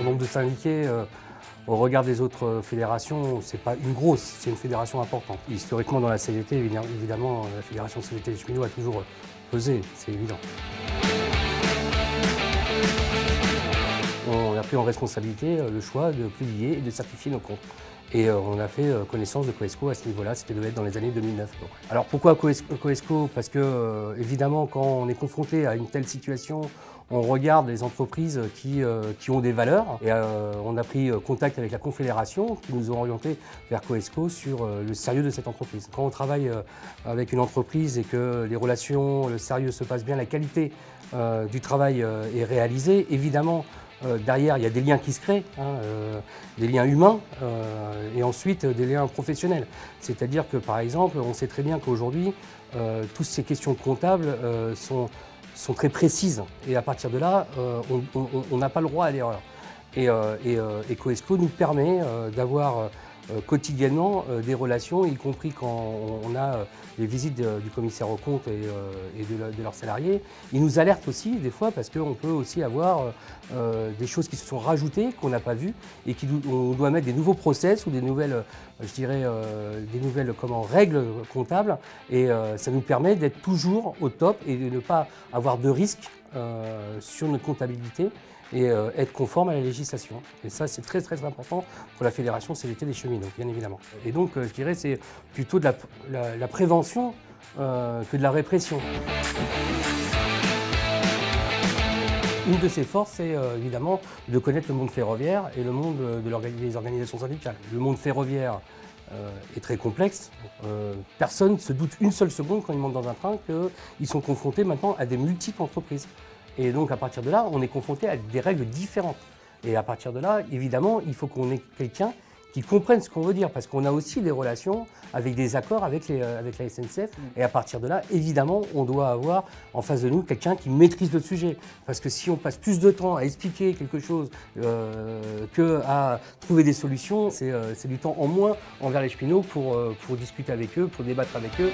En nombre de syndiqués, au regard des autres fédérations, c'est pas une grosse, c'est une fédération importante. Historiquement, dans la CGT, évidemment, la fédération CGT des cheminots a toujours pesé, c'est évident. On a pris en responsabilité le choix de publier et de certifier nos comptes. Et on a fait connaissance de Coesco à ce niveau-là, c'était devait être dans les années 2009. Alors pourquoi Coesco? Parce que évidemment, quand on est confronté à une telle situation, on regarde les entreprises qui ont des valeurs. Et on a pris contact avec la Confédération qui nous a orientés vers Coesco sur le sérieux de cette entreprise. Quand on travaille avec une entreprise et que les relations, le sérieux se passe bien, la qualité du travail est réalisée, évidemment, derrière, il y a des liens qui se créent, des liens humains et ensuite des liens professionnels. C'est-à-dire que, par exemple, on sait très bien qu'aujourd'hui, toutes ces questions comptables sont très précises. Et à partir de là, on n'a pas le droit à l'erreur. Et Coesco nous permet d'avoir quotidiennement des relations, y compris quand on a les visites du commissaire aux comptes et de leurs salariés. Ils nous alertent aussi des fois parce qu'on peut aussi avoir des choses qui se sont rajoutées, qu'on n'a pas vues et on doit mettre des nouveaux process ou des nouvelles, je dirais, règles comptables. Et ça nous permet d'être toujours au top et de ne pas avoir de risques sur notre comptabilité et être conforme à la législation. Et ça, c'est très très important pour la Fédération CGT des cheminots, bien évidemment. Et donc, je dirais, c'est plutôt de la prévention que de la répression. Une de ses forces, c'est évidemment de connaître le monde ferroviaire et le monde des organisations syndicales. Le monde ferroviaire est très complexe. Personne ne se doute une seule seconde quand ils montent dans un train qu'ils sont confrontés maintenant à des multiples entreprises. Et donc à partir de là, on est confronté à des règles différentes. Et à partir de là, évidemment, il faut qu'on ait quelqu'un qui comprenne ce qu'on veut dire, parce qu'on a aussi des relations avec des accords avec la SNCF. Et à partir de là, évidemment, on doit avoir en face de nous quelqu'un qui maîtrise le sujet. Parce que si on passe plus de temps à expliquer quelque chose qu'à trouver des solutions, c'est du temps en moins envers les cheminots pour discuter avec eux, pour débattre avec eux.